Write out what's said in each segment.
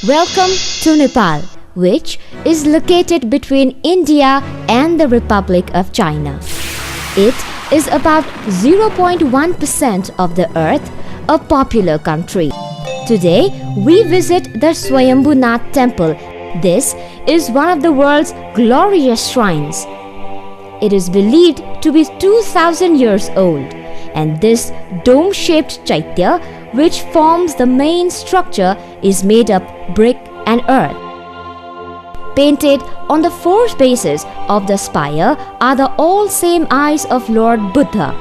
Welcome to Nepal, which is located between India and the Republic of China. It is about 0.1% of the earth, a popular country. Today, we visit the Swayambhunath temple. This is one of the world's glorious shrines. It is believed to be 2000 years old, and this dome-shaped chaitya, which forms the main structure, is made of brick and earth. Painted on the four bases of the spire are the all same eyes of Lord Buddha.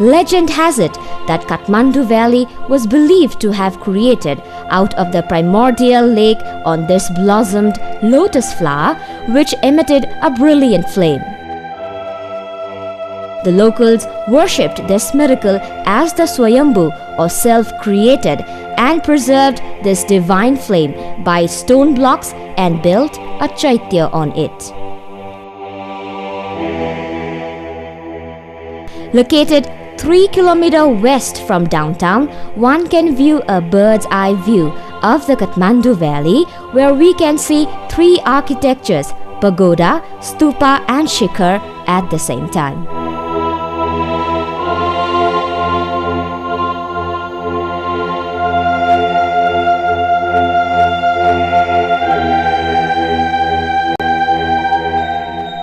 Legend has it that Kathmandu Valley was believed to have created out of the primordial lake on this blossomed lotus flower, which emitted a brilliant flame. The locals worshipped this miracle as the Swayambhu, or self-created, and preserved this divine flame by stone blocks and built a chaitya on it. Located 3 km west from downtown, one can view a bird's eye view of the Kathmandu Valley, where we can see three architectures, pagoda, stupa and shikhar at the same time.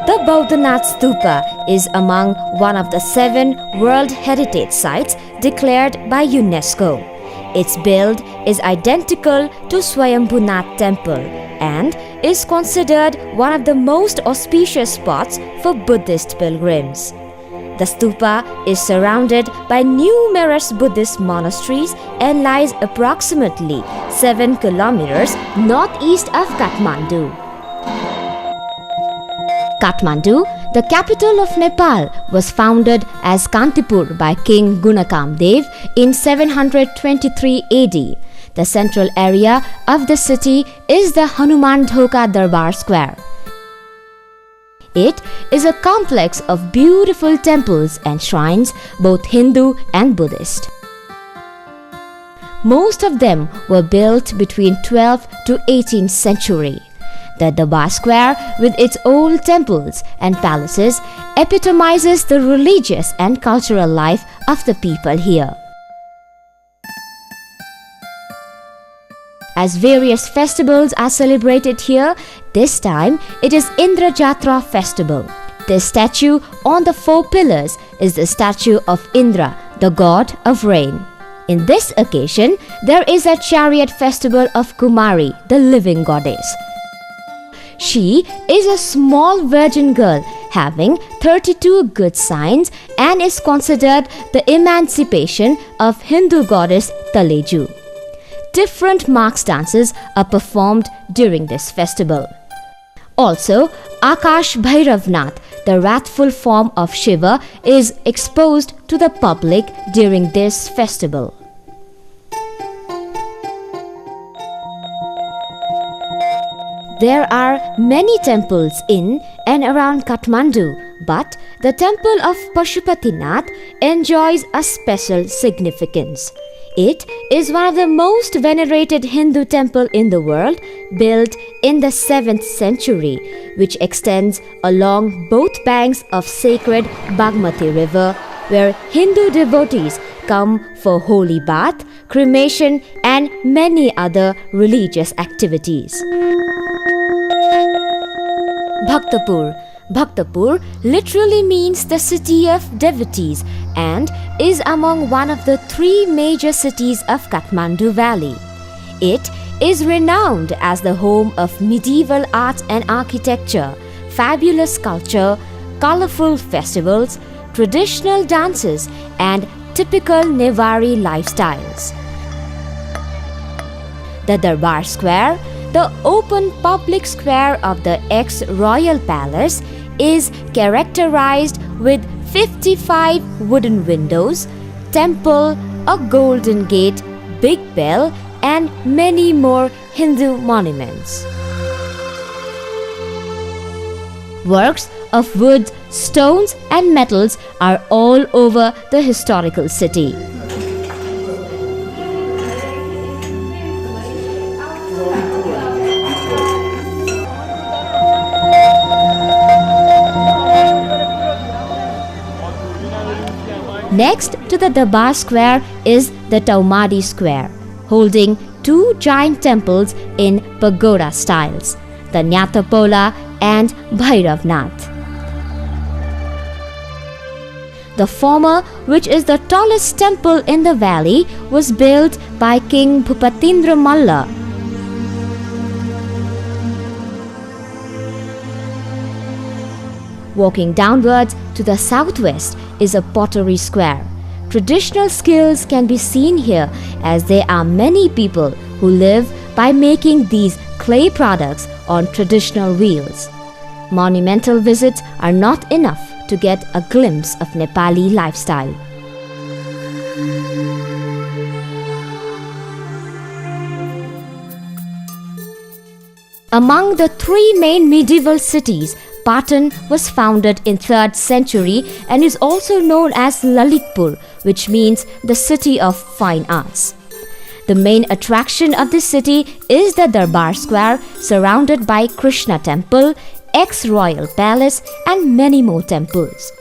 The Bodhanath Stupa is among one of the 7 World Heritage Sites declared by UNESCO. Its build is identical to Swayambhunath Temple and is considered one of the most auspicious spots for Buddhist pilgrims. The stupa is surrounded by numerous Buddhist monasteries and lies approximately 7 kilometers northeast of Kathmandu. Kathmandu, the capital of Nepal, was founded as Kantipur by King Gunakamdev in 723 AD. The central area of the city is the Hanuman Dhoka Darbar Square. It is a complex of beautiful temples and shrines, both Hindu and Buddhist. Most of them were built between 12th to 18th century. The Darbar Square, with its old temples and palaces, epitomizes the religious and cultural life of the people here. As various festivals are celebrated here, this time it is Indra Jatra festival. This statue on the 4 pillars is the statue of Indra, the god of rain. In this occasion, there is a chariot festival of Kumari, the living goddess. She is a small virgin girl having 32 good signs and is considered the emancipation of Hindu goddess Taleju. Different marks dances are performed during this festival. Also, Akash Bhairavnath, the wrathful form of Shiva, is exposed to the public during this festival. There are many temples in and around Kathmandu, but the temple of Pashupatinath enjoys a special significance. It is one of the most venerated Hindu temple in the world, built in the 7th century, which extends along both banks of sacred Bagmati River, where Hindu devotees come for holy bath, cremation and many other religious activities. Bhaktapur literally means the city of devotees and is among one of the 3 major cities of Kathmandu Valley. It is renowned as the home of medieval art and architecture, fabulous culture, colorful festivals, traditional dances and typical Newari lifestyles. The Darbar Square, the open public square of the ex-royal palace, is characterized with 55 wooden windows, temple, a golden gate, big bell, and many more Hindu monuments. Works of wood, stones, and metals are all over the historical city. Next to the Darbar Square is the Taumadi Square, holding two giant temples in pagoda styles, the Nyatapola and Bhairavnath. The former, which is the tallest temple in the valley, was built by King Bhupatindra Malla. Walking downwards to the southwest is a pottery square. Traditional skills can be seen here, as there are many people who live by making these clay products on traditional wheels. Monumental visits are not enough to get a glimpse of Nepali lifestyle. Among the three main medieval cities, Patan was founded in 3rd century and is also known as Lalitpur, which means the city of fine arts. The main attraction of this city is the Darbar Square, surrounded by Krishna Temple, ex-royal palace and many more temples.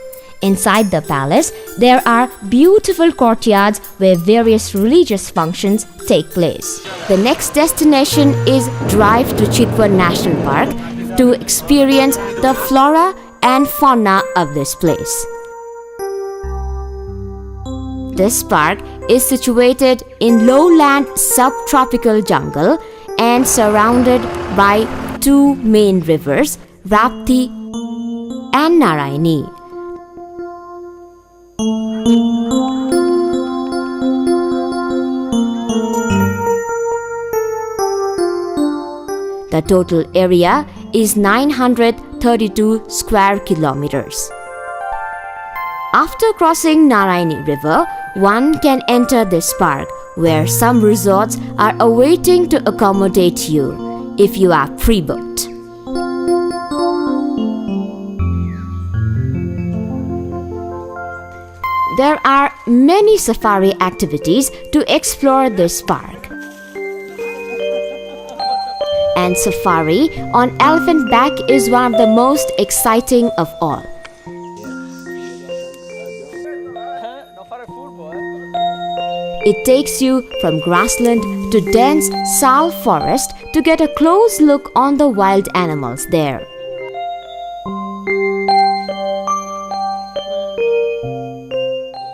Inside the palace, there are beautiful courtyards where various religious functions take place. The next destination is drive to Chitwan National Park to experience the flora and fauna of this place. This park is situated in lowland subtropical jungle and surrounded by two main rivers, Rapti and Narayani. The total area is 932 square kilometers. After crossing Narayani River, one can enter this park, where some resorts are awaiting to accommodate you if you are pre-booked. There are many safari activities to explore this park. And safari on elephant back is one of the most exciting of all. It takes you from grassland to dense sal forest to get a close look on the wild animals there.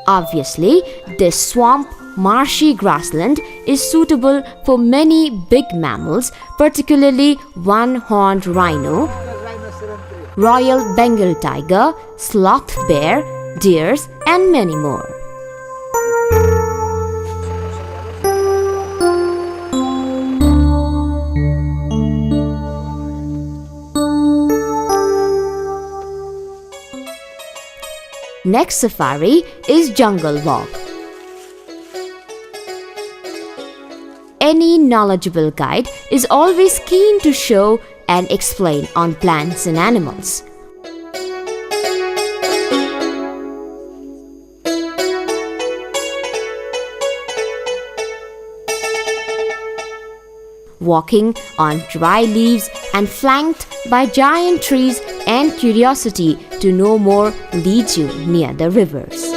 Obviously, this swamp marshy grassland is suitable for many big mammals, particularly one-horned rhino, Royal Bengal tiger, sloth bear, deers, and many more. Next safari is Jungle Walk. Any knowledgeable guide is always keen to show and explain on plants and animals. Walking on dry leaves and flanked by giant trees and curiosity to know more leads you near the rivers.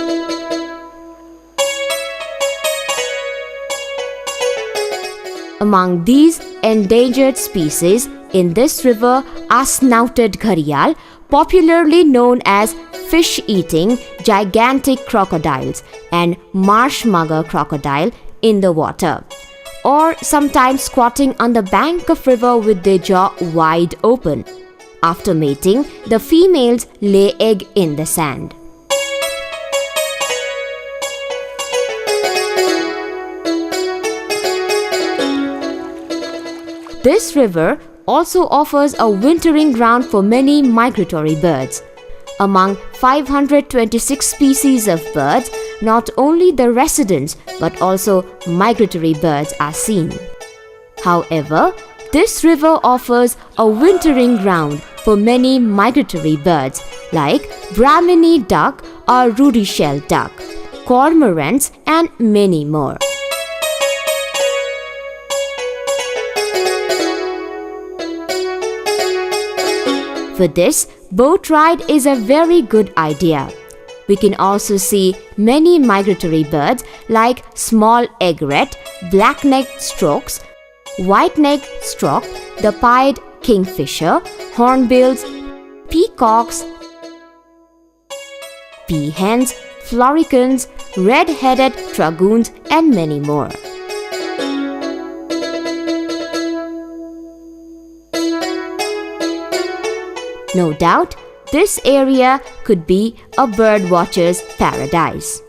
Among these endangered species in this river are snouted gharial, popularly known as fish-eating gigantic crocodiles, and marsh mugger crocodile in the water, or sometimes squatting on the bank of river with their jaw wide open. After mating, the females lay egg in the sand. This river also offers a wintering ground for many migratory birds. Among 526 species of birds, not only the residents but also migratory birds are seen. However, this river offers a wintering ground for many migratory birds like Brahmini duck or ruddy-shell duck, cormorants, and many more. For this, boat ride is a very good idea. We can also see many migratory birds like small egret, black-necked storks, white-necked stork, the pied kingfisher, hornbills, peacocks, peahens, floricans, red-headed dragoons, and many more. No doubt, this area could be a bird watcher's paradise.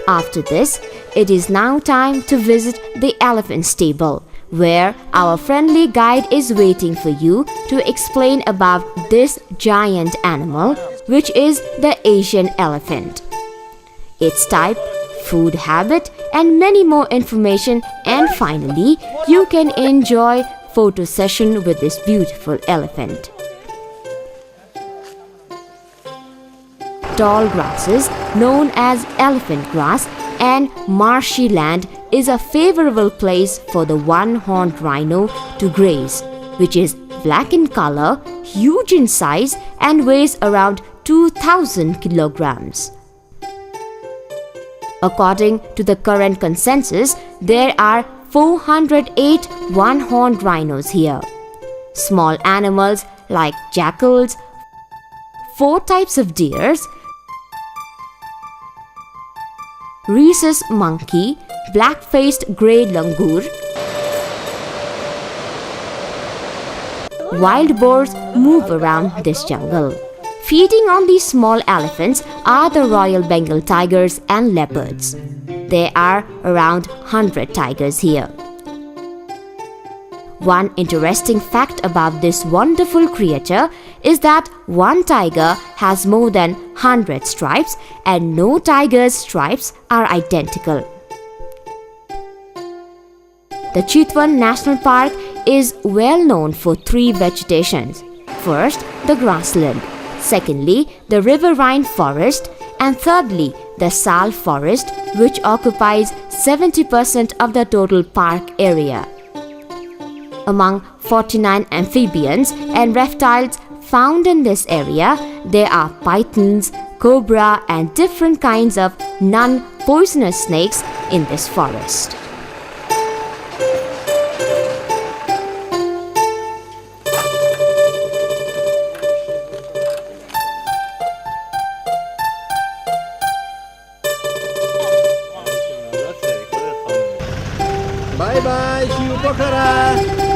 After this, it is now time to visit the elephant stable, where our friendly guide is waiting for you to explain about this giant animal, which is the Asian elephant. Its type, food habit, and many more information, and finally, you can enjoy photo session with this beautiful elephant. Tall grasses known as elephant grass and marshy land is a favorable place for the one-horned rhino to graze, which is black in color, huge in size, and weighs around 2,000 kilograms. According to the current consensus, there are 408 one-horned rhinos here. Small animals like jackals, 4 types of deers, rhesus monkey, black-faced grey langur, wild boars move around this jungle. Feeding on these small elephants are the Royal Bengal tigers and leopards. There are around 100 tigers here. One interesting fact about this wonderful creature is that one tiger has more than 100 stripes and no tiger's stripes are identical. The Chitwan National Park is well known for 3 vegetations. First, the grassland. Secondly, the riverine forest. And thirdly, the sal forest, which occupies 70% of the total park area. Among 49 amphibians and reptiles found in this area, there are pythons, cobra, and different kinds of non-poisonous snakes in this forest. Bye bye, see you Pokhara.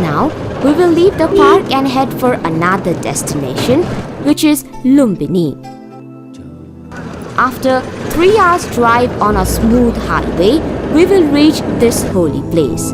Now, we will leave the park and head for another destination, which is Lumbini. After 3 hours drive on a smooth highway, we will reach this holy place.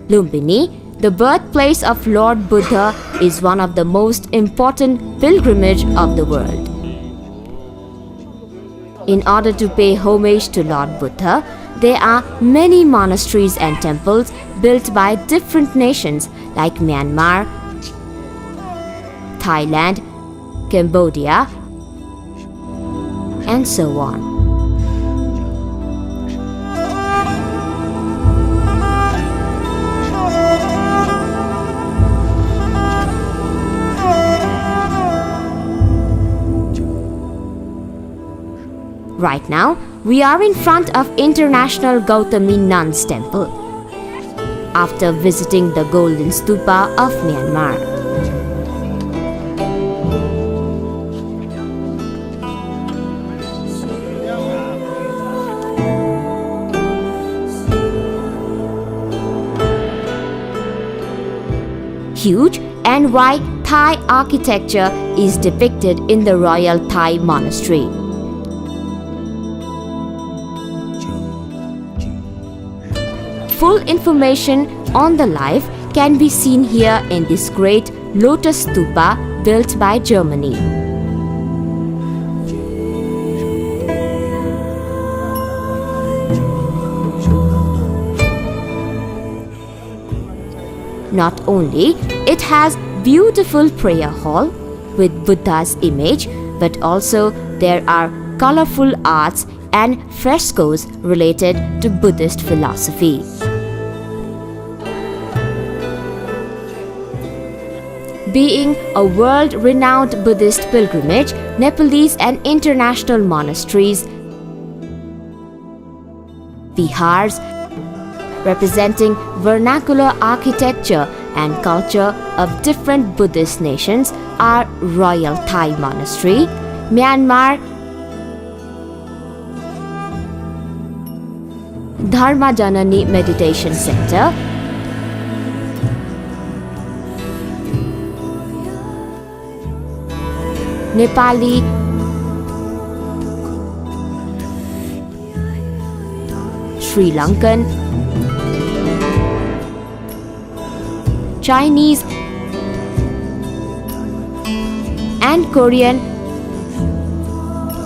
Lumbini, the birthplace of Lord Buddha, is one of the most important pilgrimage of the world. In order to pay homage to Lord Buddha, there are many monasteries and temples built by different nations like Myanmar, Thailand, Cambodia, and so on. Right now, we are in front of International Gautami Nuns Temple, after visiting the Golden Stupa of Myanmar. Huge and wide Thai architecture is depicted in the Royal Thai Monastery. full information on the life can be seen here in this great lotus stupa built by Germany. Not only it has beautiful prayer hall with Buddha's image, but also there are colorful arts and frescoes related to Buddhist philosophy. Being a world-renowned Buddhist pilgrimage, Nepalese and international monasteries, vihars, representing vernacular architecture and culture of different Buddhist nations are Royal Thai Monastery, Myanmar Dharma Janani Meditation Center, Nepali Sri Lankan, Chinese and Korean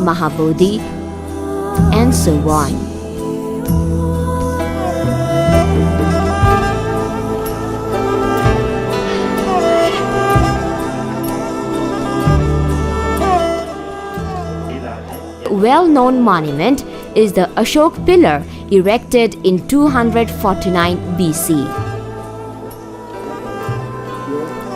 Mahabodhi, and so on. Well-known monument is the Ashok Pillar erected in 249 BC.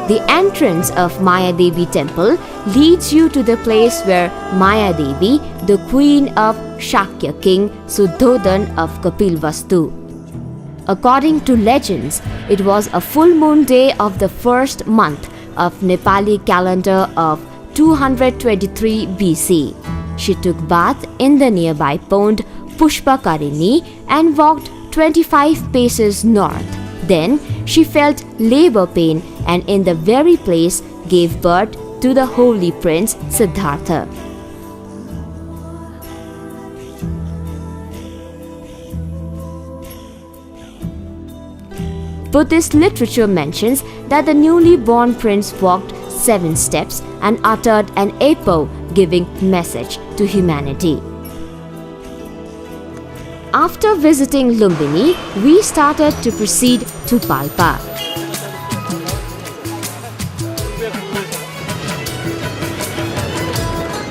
The entrance of Maya Devi temple leads you to the place where Maya Devi, the queen of Shakya king Suddhodan of Kapilvastu. According to legends, it was a full moon day of the first month of Nepali calendar of 223 BC. She took bath in the nearby pond Pushpakarini and walked 25 paces north. Then she felt labor pain and in the very place gave birth to the holy prince Siddhartha. Buddhist literature mentions that the newly born prince walked 7 steps and uttered an apo giving message to humanity. After visiting Lumbini, we started to proceed to Palpa.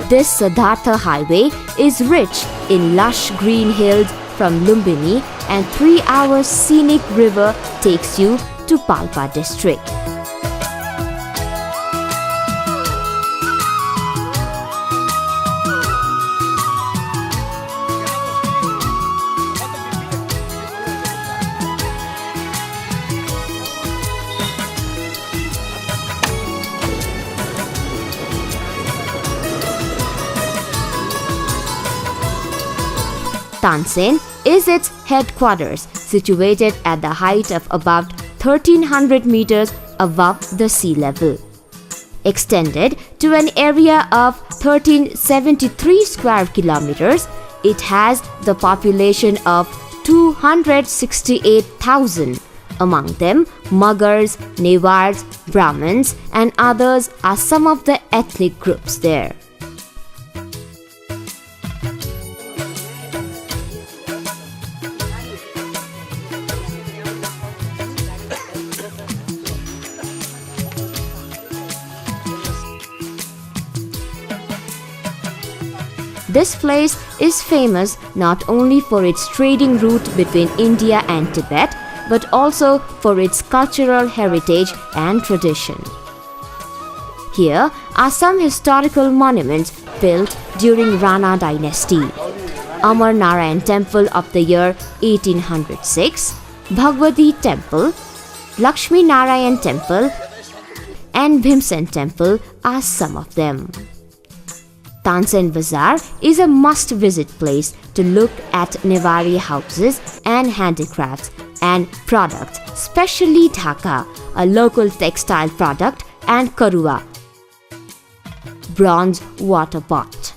This Siddhartha highway is rich in lush green hills from Lumbini, and 3 hours scenic river takes you to Palpa district. Tansen is its headquarters, situated at the height of about 1300 meters above the sea level. Extended to an area of 1373 square kilometers, it has the population of 268,000. Among them, Muggars, Newars, Brahmins, and others are some of the ethnic groups there. This place is famous not only for its trading route between India and Tibet, but also for its cultural heritage and tradition. Here are some historical monuments built during Rana dynasty. Amar Narayan Temple of the year 1806, Bhagwati Temple, Lakshmi Narayan Temple, and Bhimsen Temple are some of them. Tansen Bazaar is a must-visit place to look at Newari houses and handicrafts and products, especially dhaka, a local textile product, and karua, bronze water pot.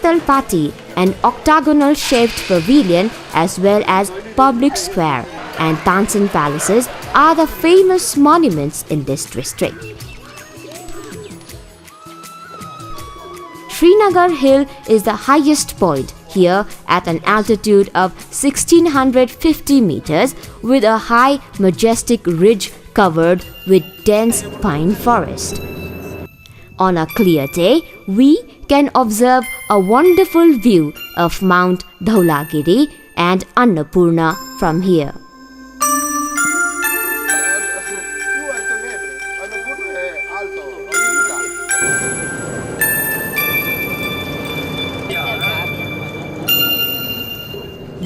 Pitalpati, an octagonal-shaped pavilion as well as public square, and Tansen palaces are the famous monuments in this district. Srinagar Hill is the highest point here at an altitude of 1650 meters with a high majestic ridge covered with dense pine forest. On a clear day, we can observe a wonderful view of Mount Dhaulagiri and Annapurna from here.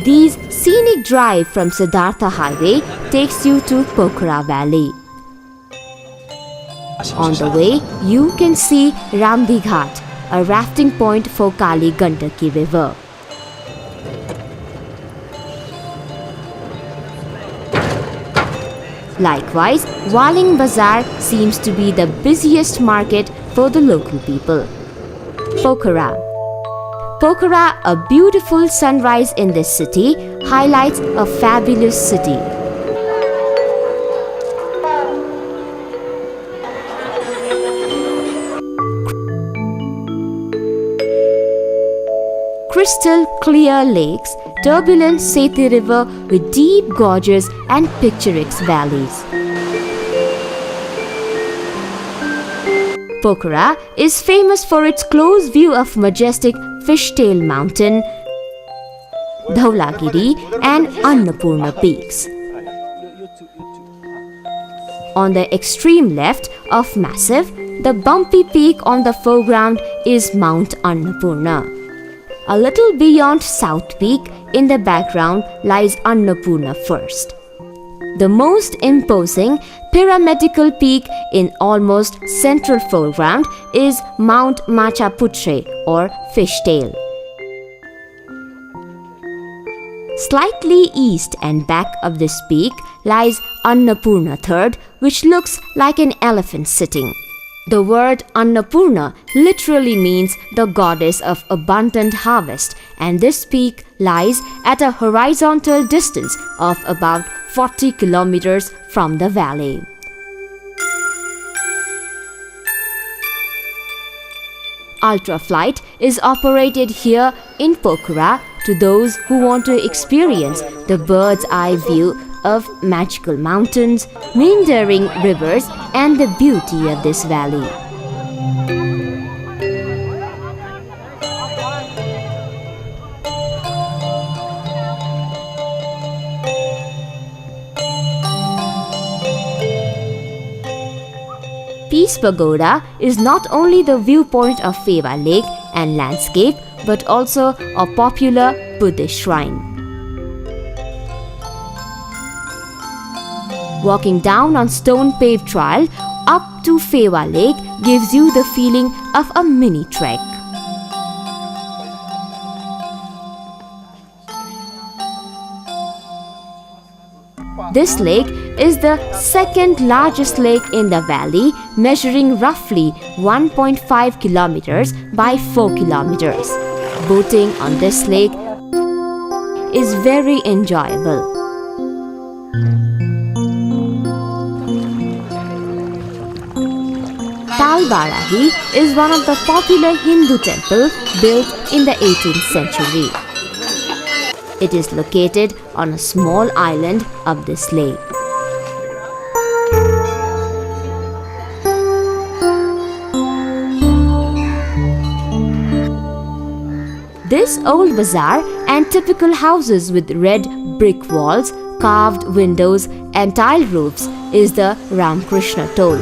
This scenic drive from Siddhartha Highway takes you to Pokhara Valley. On the way, you can see Ramdi Ghat, a rafting point for Kali Gandaki River. Likewise, Waling Bazaar seems to be the busiest market for the local people. Pokhara. Pokhara, a beautiful sunrise in this city, highlights a fabulous city. Crystal clear lakes, turbulent Sethi River with deep gorges and picturesque valleys. Pokhara is famous for its close view of majestic Fishtail Mountain, Dhaulagiri and Annapurna peaks. On the extreme left of massive, the bumpy peak on the foreground is Mount Annapurna. A little beyond South Peak, in the background lies Annapurna First. The most imposing pyramidical peak in almost central foreground is Mount Machaputre or Fishtail. Slightly east and back of this peak lies Annapurna Third, which looks like an elephant sitting. The word Annapurna literally means the goddess of abundant harvest, and this peak lies at a horizontal distance of about 40 kilometers from the valley. Ultraflight is operated here in Pokhara to those who want to experience the bird's eye view of magical mountains, meandering rivers, and the beauty of this valley. Peace Pagoda is not only the viewpoint of Phewa Lake and landscape, but also a popular Buddhist shrine. Walking down on stone-paved trail up to Phewa Lake gives you the feeling of a mini trek. This lake is the second largest lake in the valley, measuring roughly 1.5 kilometers by 4 kilometers. Boating on this lake is very enjoyable. Talbarahi is one of the popular Hindu temples built in the 18th century. It is located on a small island of this lake. This old bazaar and typical houses with red brick walls, carved windows and tile roofs is the Ramakrishna Tour.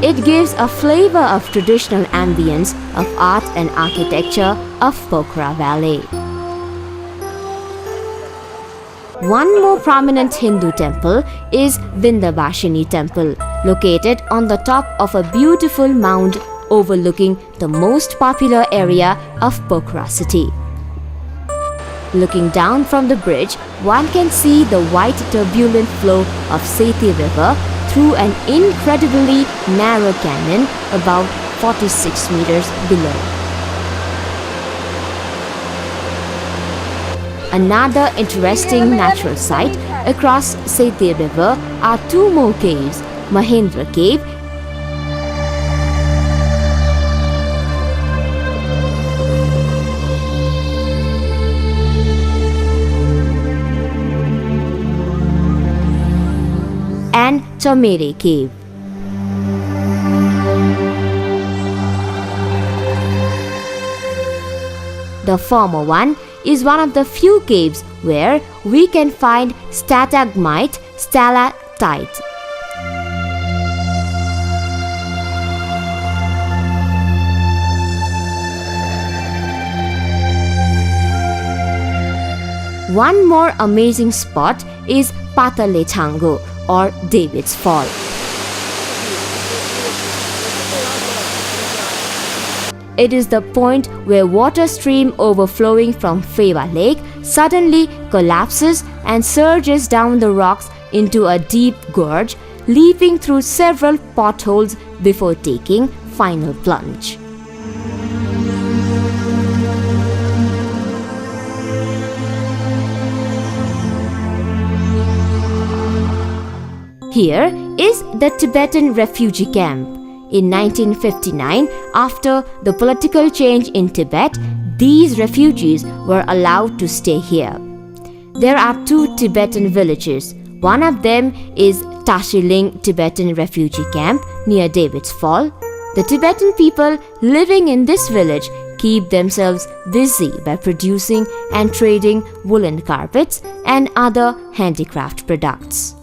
It gives a flavor of traditional ambience of art and architecture of Pokhara Valley. One more prominent Hindu temple is Vindhyavashini Temple, located on the top of a beautiful mound overlooking the most popular area of Pokhara city. Looking down from the bridge, one can see the white turbulent flow of Sethi River through an incredibly narrow canyon about 46 meters below. Another interesting natural site across Sete River are two more caves, Mahendra Cave and Chamere Cave. The former one is one of the few caves where we can find stalagmite, stalactite. One more amazing spot is Patale Chango or David's Fall. It is the point where water stream overflowing from Pheva Lake suddenly collapses and surges down the rocks into a deep gorge, leaping through several potholes before taking final plunge. Here is the Tibetan refugee camp. In 1959, after the political change in Tibet, these refugees were allowed to stay here. There are two Tibetan villages. One of them is Tashiling Tibetan refugee camp near David's Fall. The Tibetan people living in this village keep themselves busy by producing and trading woolen carpets and other handicraft products.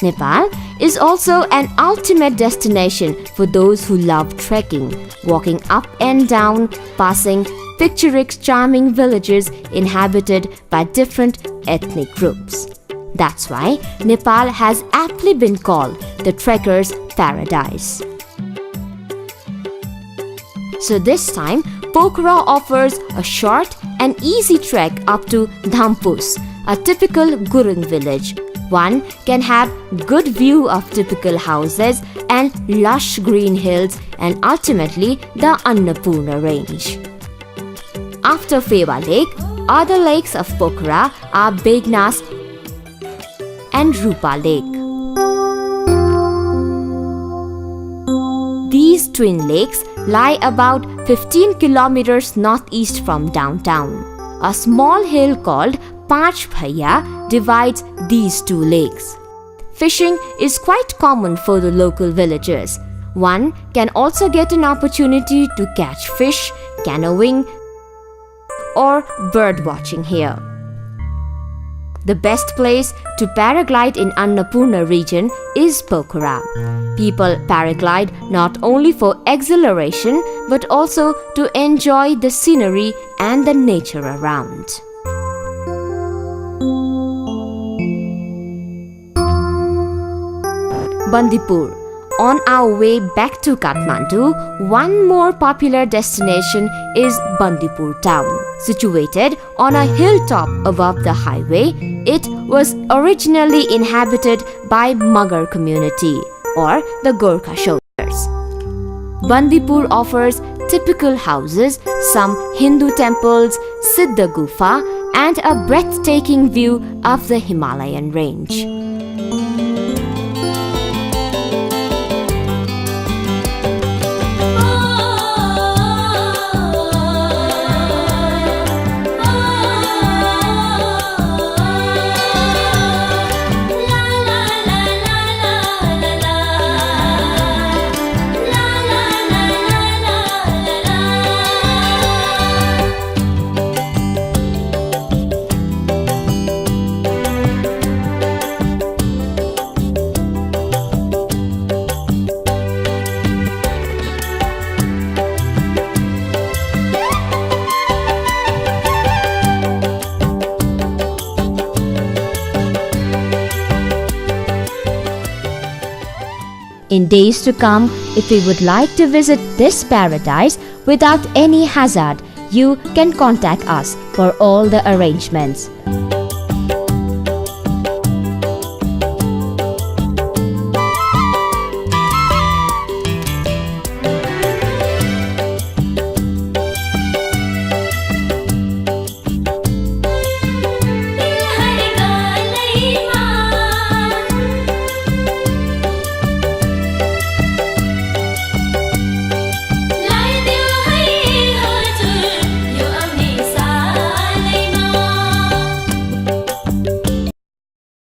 Nepal is also an ultimate destination for those who love trekking, walking up and down, passing picturesque charming villages inhabited by different ethnic groups. That's why Nepal has aptly been called the trekker's paradise. So this time, Pokhara offers a short and easy trek up to Dhampus, a typical Gurung village. One can have good view of typical houses and lush green hills and ultimately the Annapurna range. After Pheva Lake, other lakes of Pokhara are Begnas and Rupa Lake. These twin lakes lie about 15 kilometers northeast from downtown. A small hill called Panch Bhaiya divides these two lakes. Fishing is quite common for the local villagers. One can also get an opportunity to catch fish, canoeing, or bird watching here. The best place to paraglide in Annapurna region is Pokhara. People paraglide not only for exhilaration but also to enjoy the scenery and the nature around. Bandipur. On our way back to Kathmandu, one more popular destination is Bandipur town. Situated on a hilltop above the highway, it was originally inhabited by Magar community or the Gorkha soldiers. Bandipur offers typical houses, some Hindu temples, Siddha Gufa, and a breathtaking view of the Himalayan range. In days to come, if you would like to visit this paradise without any hazard, you can contact us for all the arrangements.